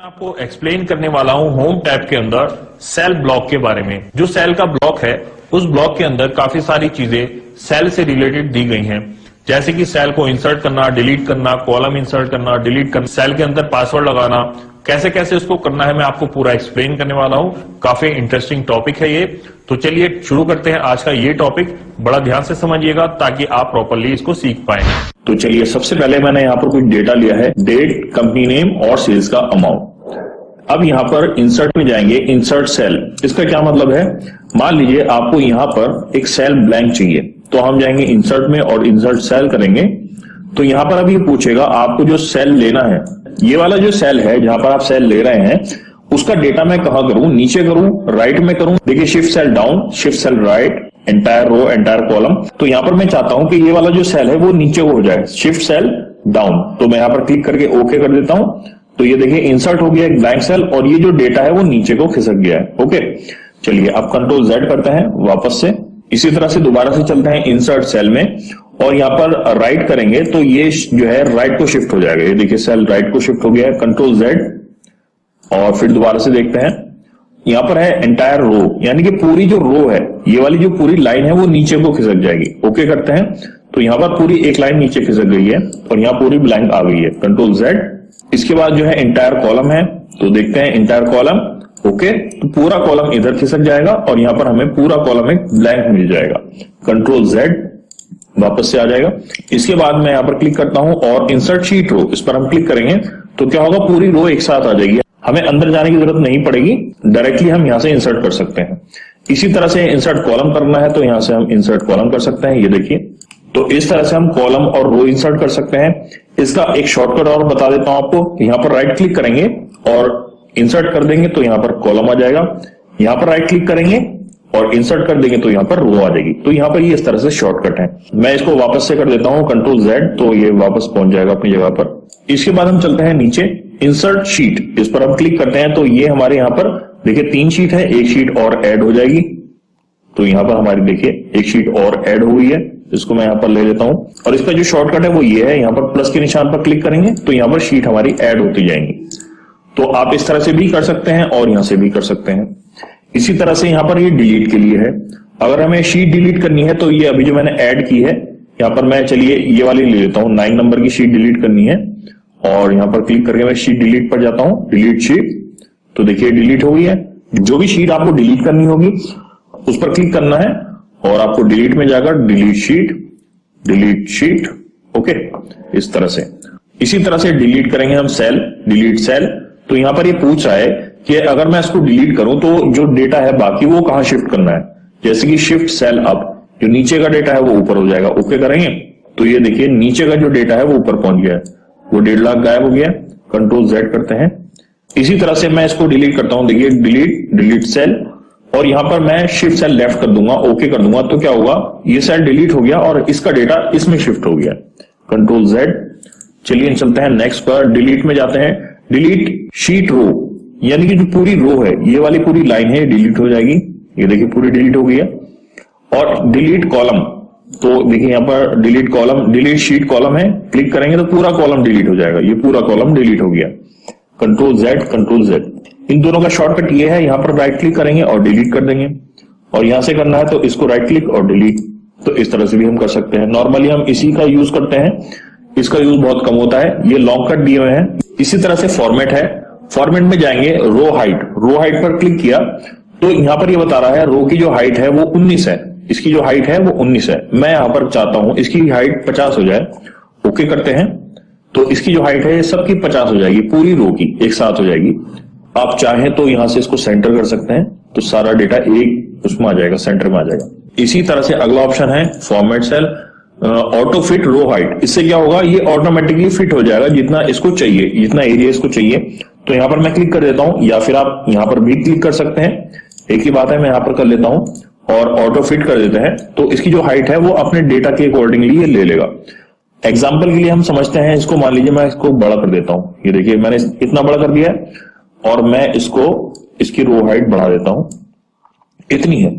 आपको एक्सप्लेन करने वाला हूं होम टैब के अंदर सेल ब्लॉक के बारे में। जो सेल का ब्लॉक है उस ब्लॉक के अंदर काफी सारी चीजें सेल से रिलेटेड दी गई हैं, जैसे कि सेल को इंसर्ट करना, डिलीट करना, कॉलम इंसर्ट करना, डिलीट करना, सेल के अंदर पासवर्ड लगाना, कैसे कैसे इसको करना है मैं आपको पूरा एक्सप्लेन करने वाला हूं। काफी इंटरेस्टिंग टॉपिक है ये। तो चलिए शुरू करते हैं आज का ये टॉपिक। बड़ा ध्यान से समझिएगा ताकि आप प्रॉपर्ली इसको सीख पाए। तो चलिए सबसे पहले मैंने यहाँ पर कुछ डेटा लिया है, डेट, कंपनी नेम और सेल्स का अमाउंट। अब यहाँ पर इंसर्ट में जाएंगे, इंसर्ट सेल। इसका क्या मतलब है, मान लीजिए आपको यहाँ पर एक सेल ब्लैंक चाहिए, तो हम जाएंगे इंसर्ट में और इंसर्ट सेल करेंगे। तो यहाँ पर अभी पूछेगा आपको जो सेल लेना है, ये वाला जो सेल है जहां पर आप सेल ले रहे हैं उसका डेटा मैं कहां करूं, नीचे करूं, राइट में करूं। देखिए shift cell down, shift cell right, entire row, entire column. तो यहां पर मैं चाहता हूं कि ये वाला जो सेल है वो नीचे हो जाए, शिफ्ट सेल डाउन। तो मैं यहां पर क्लिक करके ओके कर देता हूं। तो ये देखिए इंसर्ट हो गया एक ब्लैंक सेल और ये जो डेटा है वो नीचे को खिसक गया है। ओके, चलिए अब कंट्रोल Z करते हैं वापस से। इसी तरह से दोबारा से चलते हैं इंसर्ट सेल में और यहां पर राइट करेंगे तो ये जो है राइट को शिफ्ट हो जाएगा। ये देखिए सेल राइट को शिफ्ट हो गया है, कंट्रोल Z। और फिर दोबारा से देखते हैं, यहां पर है एंटायर रो, यानी कि पूरी जो रो है, ये वाली जो पूरी लाइन है वो नीचे को खिसक जाएगी। ओके करते हैं, तो यहां पर पूरी एक लाइन नीचे खिसक गई है और यहां पूरी ब्लैंक आ गई है, कंट्रोल Z। इसके बाद जो है एंटायर कॉलम है, तो देखते हैं एंटायर कॉलम। ओके, तो पूरा कॉलम इधर खिसक जाएगा और यहां पर हमें पूरा कॉलम एक ब्लैंक मिल जाएगा, कंट्रोल Z, वापस से आ जाएगा। इसके बाद मैं यहां पर क्लिक करता हूं और इंसर्ट शीट रो, इस पर हम क्लिक करेंगे तो क्या होगा, पूरी रो एक साथ आ जाएगी। हमें अंदर जाने की जरूरत नहीं पड़ेगी, डायरेक्टली हम यहां से इंसर्ट कर सकते हैं। इसी तरह से इंसर्ट कॉलम करना है तो यहां से हम इंसर्ट कॉलम कर सकते हैं। ये देखिए, तो इस तरह से हम कॉलम और रो इंसर्ट कर सकते हैं। इसका एक शॉर्टकट और बता देता हूं आपको, यहां पर राइट क्लिक करेंगे और इंसर्ट कर देंगे तो यहां पर कॉलम आ जाएगा। यहां पर राइट क्लिक करेंगे और इंसर्ट कर देंगे तो यहां पर रो आ जाएगी। तो यहां पर ये इस तरह से शॉर्टकट है। मैं इसको वापस से कर देता हूं, कंट्रोल Z, तो ये वापस पहुंच जाएगा अपनी जगह पर। इसके बाद हम चलते हैं नीचे, इंसर्ट शीट, इस पर हम क्लिक करते हैं तो ये हमारे यहां पर देखिए 3 शीट है, एक शीट और ऐड हो जाएगी। तो यहां पर हमारी देखिए एक शीट और ऐड हो गई है, इसको मैं यहां पर ले लेता हूं। और इसका जो शॉर्टकट है वो ये है, यहां पर प्लस के निशान पर क्लिक करेंगे तो यहां पर शीट हमारी ऐड होती जाएंगी। तो आप इस तरह से भी कर सकते हैं और यहां से भी कर सकते हैं। इसी तरह से यहां पर ये डिलीट के लिए है, अगर हमें शीट डिलीट करनी है तो ये अभी जो मैंने ऐड की है यहां पर मैं, चलिए ये वाली ले लेता हूं, 9 नंबर की शीट डिलीट करनी है और यहां पर क्लिक करके मैं शीट डिलीट पर जाता हूं, डिलीट शीट। तो देखिए डिलीट हो गई है। जो भी शीट आपको डिलीट करनी होगी उस पर क्लिक करना है और आपको डिलीट में जाकर डिलीट शीट। ओके, इस तरह से। इसी तरह से डिलीट करेंगे हम सेल, डिलीट सेल। तो यहां पर ये पूछ रहा है कि अगर मैं इसको डिलीट करूं तो जो डेटा है बाकी वो कहां शिफ्ट करना है, जैसे कि शिफ्ट सेल अप, जो नीचे का डेटा है वो ऊपर हो जाएगा। ओके करेंगे तो ये देखिए नीचे का जो डेटा है वो ऊपर पहुंच गया है, वो 1.5 लाख गायब हो गया। कंट्रोल Z करते हैं। इसी तरह से मैं इसको डिलीट करता हूं, देखिए डिलीट सेल, और यहां पर मैं शिफ्ट सेल लेफ्ट कर दूंगा, ओके कर दूंगा। तो क्या होगा, ये सेल डिलीट हो गया और इसका डेटा इसमें शिफ्ट हो गया, कंट्रोल Z। चलिए चलते हैं नेक्स्ट पर, डिलीट में जाते हैं, डिलीट शीट रो, यानी कि जो पूरी रो है, ये वाली पूरी लाइन है डिलीट हो जाएगी। ये देखिए पूरी डिलीट हो गई है। और डिलीट कॉलम, तो देखिए यहां पर delete column, delete sheet column है, क्लिक करेंगे तो पूरा कॉलम डिलीट हो जाएगा। ये पूरा कॉलम डिलीट हो गया, कंट्रोल Z। इन दोनों का शॉर्टकट ये है, यहां पर राइट क्लिक करेंगे और डिलीट कर देंगे, और यहां से करना है तो इसको राइट क्लिक और डिलीट। तो इस तरह से भी हम कर सकते हैं। नॉर्मली हम इसी का यूज करते हैं, इसका यूज बहुत कम होता है। ये लॉन्ग कट दिए हुए हैं। इसी तरह से फॉर्मेट है, फॉर्मेट में जाएंगे, रो हाइट पर क्लिक किया तो यहां पर ये बता रहा है रो की जो हाइट है वो 19 है, इसकी जो हाइट है वो 19 है। मैं यहां पर चाहता हूं इसकी हाइट 50 हो जाए। ओके करते हैं, तो इसकी जो हाइट है सबकी 50 हो जाएगी, पूरी रो की एक साथ हो जाएगी। आप चाहें तो यहां से इसको सेंटर कर सकते हैं, तो सारा डेटा एक उसमें आ जाएगा, सेंटर में आ जाएगा। इसी तरह से अगला ऑप्शन है format cell, auto fit row height. इससे क्या होगा, ये ऑटोमेटिकली फिट हो जाएगा जितना इसको चाहिए, जितना एरिया इसको चाहिए। तो यहां पर मैं क्लिक कर देता हूं, या फिर आप यहां पर भी क्लिक कर सकते हैं, एक ही बात है। मैं यहां पर कर लेता हूं और ऑटो फिट कर देते हैं, तो इसकी जो हाइट है वो अपने डेटा के अकॉर्डिंगली ये ले लेगा। एग्जाम्पल के लिए हम समझते हैं इसको, मान लीजिए मैं इसको बड़ा कर देता हूं। ये देखिए मैंने इतना बड़ा कर दिया है और मैं इसकी रो हाइट बढ़ा देता हूं, इतनी है।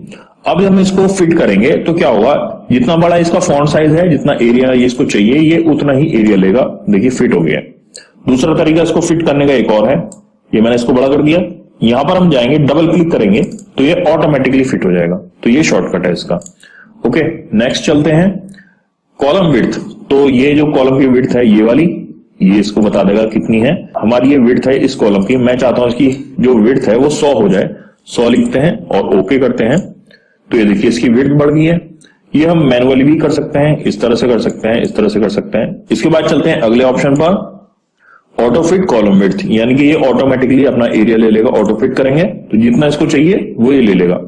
अब हम इसको फिट करेंगे तो क्या होगा, जितना बड़ा इसका फॉन्ट साइज है, जितना एरिया ये इसको चाहिए, ये उतना ही एरिया लेगा। देखिए फिट हो गया। दूसरा तरीका इसको फिट करने का एक और है, ये मैंने इसको बड़ा कर दिया। यहां पर हम जाएंगे, डबल क्लिक करेंगे तो ये ऑटोमेटिकली फिट हो जाएगा। तो ये शॉर्टकट है इसका। ओके, नेक्स्ट चलते हैं कॉलम विड्थ। तो ये जो कॉलम की विड्थ है ये वाली, ये इसको बता देगा कितनी है। हमारी ये विड्थ है इस कॉलम की, मैं चाहता हूं इसकी जो विड्थ है वो 100 हो जाए। 100 लिखते हैं और ओके करते हैं। तो ये देखिए इसकी विड्थ बढ़ गई है। ये हम मैनुअली भी कर सकते हैं, इस तरह से कर सकते हैं, इस तरह से कर सकते हैं। इसके बाद चलते हैं अगले ऑप्शन पर, ऑटो फिट कॉलम विड्थ, यानी कि ये ऑटोमेटिकली अपना एरिया ले लेगा। ऑटो फिट करेंगे तो जितना इसको चाहिए वो ये ले लेगा।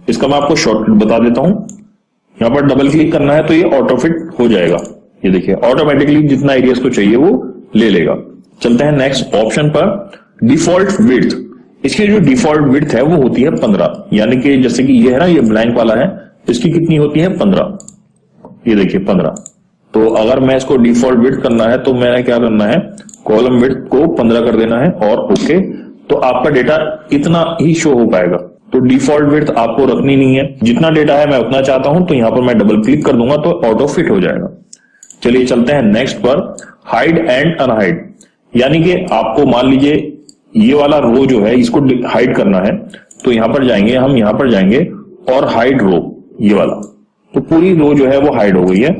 इसका मैं आपको शॉर्टकट बता देता हूं। यहां पर डबल क्लिक करना है तो ये ऑटो फिट हो जाएगा। ये देखिए ऑटोमेटिकली जितना एरिया इसको चाहिए वो ले लेगा। चलते हैं नेक्स्ट ऑप्शन पर, डिफॉल्ट विड्थ। इसकी जो डिफॉल्ट विड्थ है वो होती है 15, यानी कि जैसे कि ये है ना, ये ब्लैंक वाला है, इसकी कितनी होती है 15। ये देखिए 15। तो अगर मैं इसको डिफॉल्ट विड्थ करना है तो मैंने क्या करना है, कॉलम विड्थ को 15 कर देना है और ओके। तो आपका डेटा इतना ही शो हो पाएगा। तो डिफॉल्ट विड्थ आपको रखनी नहीं है, जितना डेटा है मैं उतना चाहता हूं तो यहां पर मैं डबल क्लिक कर दूंगा तो ऑटो फिट हो जाएगा। चलिए चलते हैं नेक्स्ट पर, हाइड एंड अनहाइड। यानी कि आपको मान लीजिए ये वाला रो जो है इसको हाइड करना है तो यहां पर जाएंगे, हम यहां पर जाएंगे और हाइड रो, ये वाला, तो पूरी रो जो है वो हाइड हो गई है।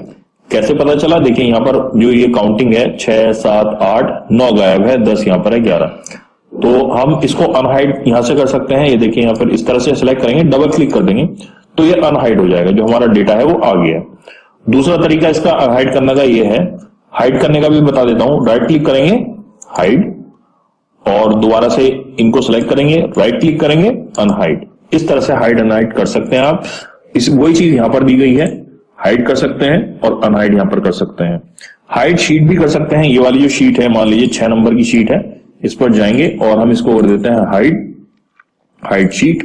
कैसे पता चला, देखिए यहां पर जो ये काउंटिंग है 6 7 8 9 गायब है, 10 यहां पर है, 11। तो हम इसको अनहाइड यहां से कर सकते हैं। ये देखिए यहां पर इस तरह से सिलेक्ट करेंगे, डबल क्लिक कर देंगे तो ये अनहाइड हो जाएगा, जो हमारा डेटा है वो आ गया। दूसरा तरीका इसका अनहाइड करने का ये है, हाइड करने का भी बता देता हूं। राइट क्लिक करेंगे हाइड और दोबारा से इनको सिलेक्ट करेंगे, राइट क्लिक करेंगे अनहाइड। इस तरह से हाइड अनहाइड कर सकते हैं आप। इस वही चीज यहां पर दी गई है, हाइड कर सकते हैं और अनहाइड यहां पर कर सकते हैं। हाइड शीट भी कर सकते हैं। ये वाली जो शीट है, मान लीजिए 6 नंबर की शीट है, इस पर जाएंगे और हम इसको कर देते हैं हाइड शीट।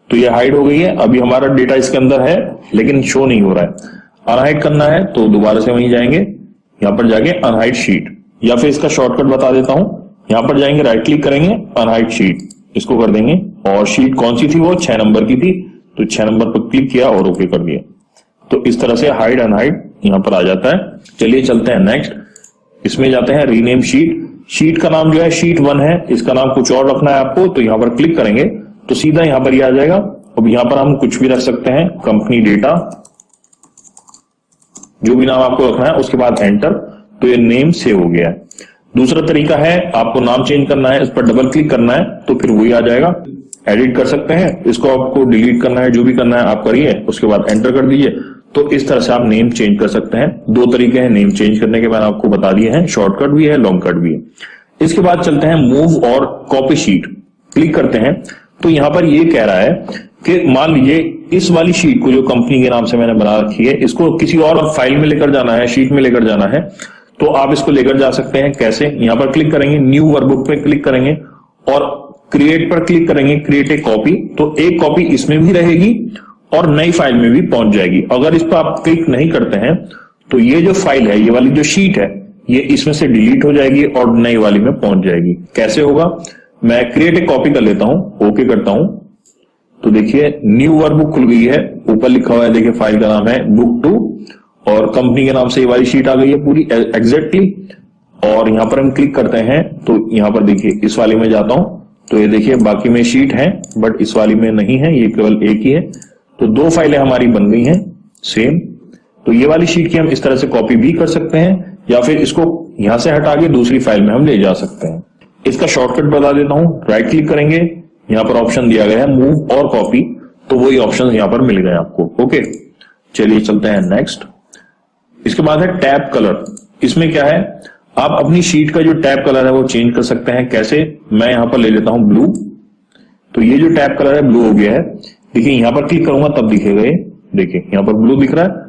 तो ये हाइड हो गई है। अभी हमारा डेटा इसके अंदर है लेकिन शो नहीं हो रहा है। अनहाइड करना है तो दोबारा से वहीं जाएंगे, यहां पर जाके अनहाइड शीट, या फिर इसका शॉर्टकट बता देता हूं। यहां पर जाएंगे, राइट क्लिक करेंगे, अनहाइड शीट, इसको कर देंगे। और शीट कौन सी थी, वो 6 नंबर की थी, तो 6 नंबर पर क्लिक किया और ओके कर दिया। तो इस तरह से हाइड अनहाइड यहां पर आ जाता है। चलिए चलते हैं नेक्स्ट, इसमें जाते हैं रीनेम शीट। शीट का नाम जो है शीट 1 है, इसका नाम कुछ और रखना है आपको, तो यहां पर क्लिक करेंगे तो सीधा यहां पर ये आ जाएगा। अब यहां पर हम कुछ भी रख सकते हैं, कंपनी डेटा, जो भी नाम आपको रखना है, उसके बाद एंटर, तो ये नेम सेव हो गया है। दूसरा तरीका है, आपको नाम चेंज करना है, इस पर डबल क्लिक करना है तो फिर वही आ जाएगा। एडिट कर सकते हैं, इसको आपको डिलीट करना है, जो भी करना है आप करिए, उसके बाद एंटर कर दीजिए। तो इस तरह से आप नेम चेंज कर सकते हैं। 2 तरीके हैं नेम चेंज करने के, मैंने आपको बता दिए हैं, शॉर्टकट भी है, लॉन्ग कट भी है। इसके बाद चलते हैं मूव और कॉपी शीट। क्लिक करते हैं तो यहां पर ये कह रहा है कि मान लीजिए इस वाली शीट को, जो कंपनी के नाम से मैंने बना रखी है, इसको किसी और फाइल में लेकर जाना है, शीट में लेकर जाना है, तो आप इसको लेकर जा सकते हैं। कैसे, यहां पर क्लिक करेंगे, न्यू वर्कबुक पे क्लिक करेंगे और क्रिएट पर क्लिक करेंगे, क्रिएट ए कॉपी। तो एक कॉपी इसमें भी रहेगी और नई फाइल में भी पहुंच जाएगी। अगर इस पर आप क्लिक नहीं करते हैं तो ये जो फाइल है, ये वाली जो शीट है, ये इसमें से डिलीट हो जाएगी और नई वाली में पहुंच जाएगी। कैसे होगा, मैं क्रिएट ए कॉपी कर लेता हूं, ओके करता हूं, तो देखिए न्यू वर्कबुक खुल गई है। ऊपर लिखा हुआ है, देखिए फाइल का नाम है बुक 2 और कंपनी के नाम से ये वाली शीट आ गई है पूरी एग्जैक्टली। और यहां पर हम क्लिक करते हैं तो यहां पर देखिए इस वाली में जाता हूं तो ये देखिए बाकी में शीट है बट इस वाली में नहीं है, ये केवल एक ही है। तो 2 फाइलें हमारी बन गई हैं सेम। तो ये वाली शीट की हम इस तरह से कॉपी भी कर सकते हैं या फिर इसको यहां से हटा के दूसरी फाइल में हम ले जा सकते हैं। इसका शॉर्टकट बता देता हूं, राइट क्लिक करेंगे, यहां पर ऑप्शन दिया गया है मूव और कॉपी, तो वही ऑप्शन यहां पर मिल गए आपको। ओके, चलिए चलते हैं नेक्स्ट। इसके बाद है टैब कलर। इसमें क्या है, आप अपनी शीट का जो टैब कलर है वो चेंज कर सकते हैं। कैसे, मैं यहां पर ले लेता हूं ब्लू, तो ये जो टैब कलर है ब्लू हो गया है। देखिए यहां पर क्लिक करूंगा तब दिखेगा ये, देखिए यहां पर ब्लू दिख रहा है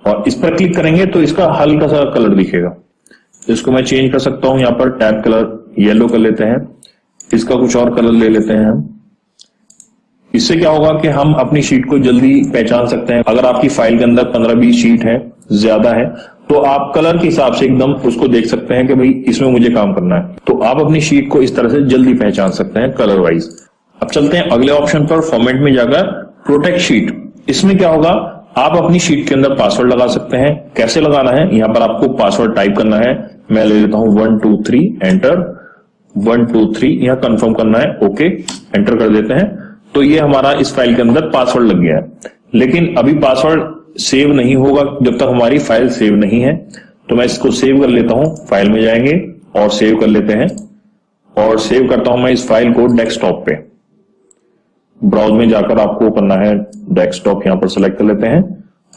और इस पर क्लिक करेंगे तो इसका हल्का सा कलर दिखेगा। इसको मैं चेंज कर सकता हूं, यहां पर टैब कलर येलो कर लेते हैं, इसका कुछ और कलर ले लेते हैं हम। इससे क्या होगा कि हम अपनी शीट को जल्दी पहचान सकते हैं। अगर आपकी फाइल के अंदर 15-20 शीट है, ज्यादा है, तो आप कलर के हिसाब से एकदम उसको देख सकते हैं कि भाई इसमें मुझे काम करना है। तो आप अपनी शीट को इस तरह से जल्दी पहचान सकते हैं कलर वाइज। अब चलते हैं अगले ऑप्शन पर, फॉर्मेट में जाकर प्रोटेक्ट शीट। इसमें क्या होगा, आप अपनी शीट के अंदर पासवर्ड लगा सकते हैं। कैसे लगाना है, यहां पर आपको पासवर्ड टाइप करना है। मैं ले लेता हूं 1 2 3 एंटर। 1 2 3 यहां कंफर्म करना है, ओके एंटर कर देते हैं। तो ये हमारा इस फाइल के अंदर पासवर्ड लग गया है, लेकिन अभी पासवर्ड सेव नहीं होगा जब तक हमारी फाइल सेव नहीं है। तो मैं इसको सेव कर लेता हूं, फाइल में जाएंगे और सेव कर लेते हैं, और सेव करता हूं मैं इस फाइल को डेस्कटॉप पे। ब्राउज में जाकर आपको करना है डेस्कटॉप, यहां पर सेलेक्ट कर लेते हैं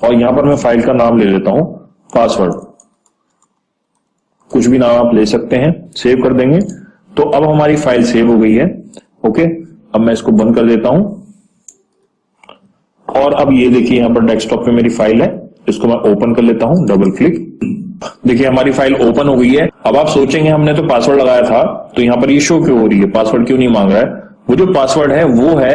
और यहां पर मैं फाइल का नाम ले लेता हूं पासवर्ड, कुछ भी नाम आप ले सकते हैं, सेव कर देंगे। तो अब हमारी फाइल सेव हो गई है, ओके। अब मैं इसको बंद कर देता हूं और अब ये देखिए यहां पर डेस्कटॉप पे मेरी फाइल है, इसको मैं ओपन कर लेता हूं, डबल क्लिक। देखिए हमारी फाइल ओपन हो गई है। अब आप सोचेंगे हमने तो पासवर्ड लगाया था, तो यहां पर ये शो क्यों हो रही है, पासवर्ड क्यों नहीं मांग रहा है। वो जो पासवर्ड है वो है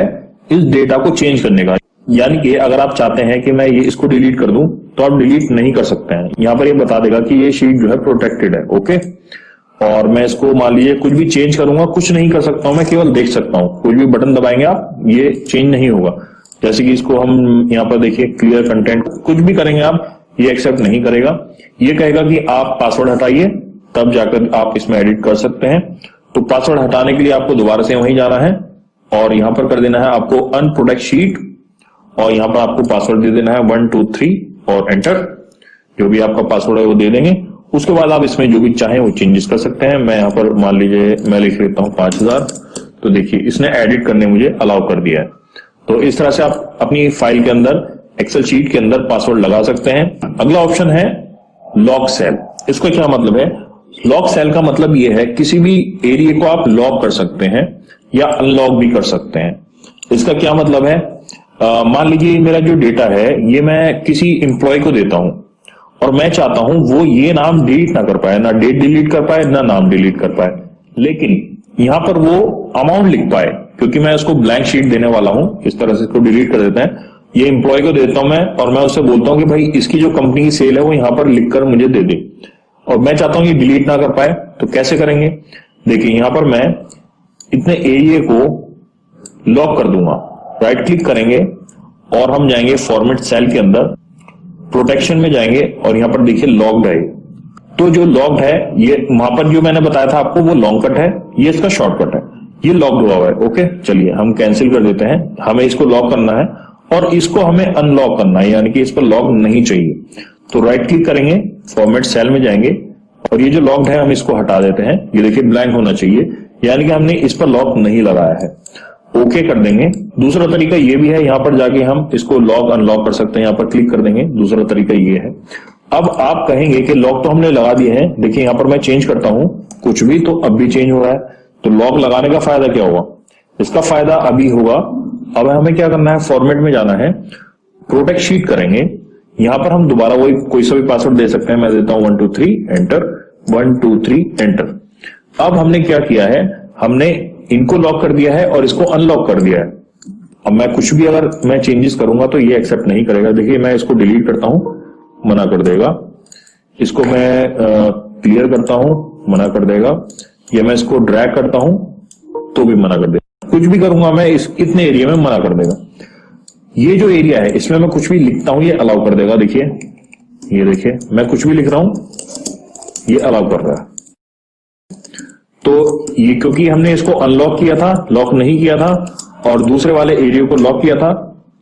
इस डेटा को चेंज करने का, यानी कि अगर आप चाहते हैं कि मैं ये इसको डिलीट कर दूं तो आप डिलीट नहीं कर सकते हैं। यहां पर ये बता देगा कि ये शीट जो है प्रोटेक्टेड है, ओके। और मैं इसको मान लीजिए कुछ भी चेंज करूंगा, कुछ नहीं कर सकता हूं, मैं केवल देख सकता हूं। कुछ भी बटन दबाएंगे आप, ये चेंज नहीं होगा। जैसे कि इसको हम यहां पर देखिए क्लियर कंटेंट, कुछ भी करेंगे आप, ये एक्सेप्ट नहीं करेगा। ये कहेगा कि आप पासवर्ड हटाइए, तब जाकर आप इसमें एडिट कर सकते हैं। तो पासवर्ड हटाने के लिए आपको दोबारा से वहीं जाना है और यहां पर कर देना है आपको अनप्रोटेक्ट शीट, और यहां पर आपको पासवर्ड दे देना है 1 2 3 और एंटर। जो भी आपका पासवर्ड है वो दे देंगे। उसके बाद आप इसमें जो भी चाहें वो चेंजेस कर सकते हैं। मैं यहां पर मान लीजिए मैं लिख लेता हूं 5000। तो देखिए इसने एडिट करने मुझे अलाउ कर दिया है। तो इस तरह से आप अपनी फाइल के अंदर, एक्सेल शीट के अंदर पासवर्ड लगा सकते हैं। अगला ऑप्शन है लॉक सेल। इसका क्या मतलब है? लॉक सेल का मतलब यह है किसी भी एरिया को आप लॉक कर सकते हैं या अनलॉक भी कर सकते हैं। इसका क्या मतलब है? मान लीजिए मेरा जो डेटा है ये मैं किसी एम्प्लॉय को देता हूं और मैं चाहता हूं वो ये नाम डिलीट ना कर पाए, ना डेट डिलीट कर पाए, ना नाम डिलीट कर पाए, लेकिन यहां पर वो अमाउंट लिख पाए, क्योंकि मैं उसको ब्लैंक शीट देने वाला हूं। इस तरह से इसको डिलीट कर देते हैं। ये एम्प्लॉय को देता हूं मैं, और मैं उससे बोलता हूं कि भाई इसकी जो कंपनी की सेल है वो यहां पर लिखकर मुझे दे दे, और मैं चाहता हूं ये डिलीट ना कर पाए। तो कैसे करेंगे? देखिए यहां पर मैं इतने एरिया को लॉक कर दूंगा। राइट क्लिक करेंगे और हम जाएंगे फॉर्मेट सेल के अंदर, प्रोटेक्शन में जाएंगे और यहां पर देखिए लॉक्ड है। तो जो लॉक्ड है ये वहां पर जो मैंने बताया था आपको वो लॉन्ग कट है, ये इसका शॉर्टकट है, ये लॉक्ड हुआ है। ओके चलिए हम कैंसिल कर देते हैं। हमें इसको लॉक करना है और इसको हमें अनलॉक करना है, यानी कि इस पर लॉक नहीं चाहिए। तो राइट क्लिक करेंगे, फॉर्मेट सेल में जाएंगे और ये जो लॉक्ड है हम इसको हटा देते हैं। ये देखिए ब्लैंक होना चाहिए, यानी कि हमने इस पर लॉक नहीं लगाया है। ओके कर देंगे। दूसरा तरीका ये भी है, यहां पर जाके हम इसको लॉक अनलॉक कर सकते हैं। यहां पर क्लिक कर देंगे। दूसरा तरीका ये है। अब आप कहेंगे कि लॉक तो हमने लगा दिए हैं, देखिए यहां पर मैं चेंज करता हूं कुछ भी तो अब भी चेंज हो रहा है। तो लॉक लगाने का फायदा क्या होगा? इसका फायदा अभी होगा। अब हमें क्या करना है? फॉर्मेट में जाना है, प्रोटेक्ट शीट करेंगे। यहां पर हम दोबारा वही कोई सा भी पासवर्ड दे सकते हैं। मैं देता हूं 1 2 3 एंटर, 1 2 3 एंटर। अब हमने क्या किया है? हमने इनको लॉक कर दिया है और इसको अनलॉक कर दिया है। अब मैं कुछ भी अगर मैं चेंजेस करूंगा तो ये एक्सेप्ट नहीं करेगा। देखिए मैं इसको डिलीट करता हूं, मना कर देगा। इसको मैं क्लियर करता हूं, मना कर देगा। या मैं इसको ड्रैग करता हूं तो भी मना कर देगा। कुछ भी करूंगा मैं इस इतने एरिया में मना कर देगा। ये जो एरिया है इसमें मैं कुछ भी लिखता हूं ये अलाउ कर देगा। देखिए ये देखिए मैं कुछ भी लिख रहा हूं ये अलाउ कर रहा है। तो ये क्योंकि हमने इसको अनलॉक किया था, लॉक नहीं किया था, और दूसरे वाले एरिया को लॉक किया था,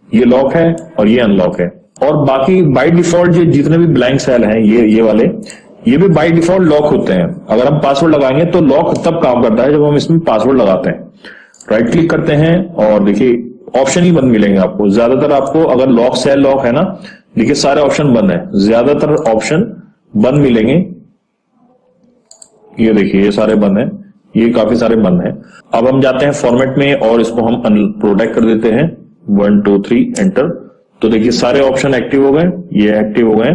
ये लॉक है और ये अनलॉक है। और बाकी बाय डिफॉल्ट जो जितने भी ब्लैंक सेल हैं ये वाले, ये भी बाय डिफॉल्ट लॉक होते हैं। अगर हम पासवर्ड लगाएंगे तो लॉक तब काम करता है जब हम इसमें पासवर्ड लगाते हैं। राइट क्लिक करते हैं और देखिए ऑप्शन ही बंद मिलेंगे आपको। ज्यादातर आपको अगर लॉक सेल लॉक है ना, देखिए सारे ऑप्शन बंद है, ज्यादातर ऑप्शन बंद मिलेंगे। ये देखिए ये सारे बंद हैं, ये काफी सारे बंद हैं। अब हम जाते हैं फॉर्मेट में और इसको हम प्रोटेक्ट कर देते हैं 1 2 3 एंटर। तो देखिए सारे ऑप्शन एक्टिव हो गए, ये एक्टिव हो गए।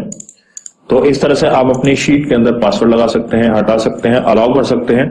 तो इस तरह से आप अपनी शीट के अंदर पासवर्ड लगा सकते हैं, हटा सकते हैं, अलाउ कर सकते हैं।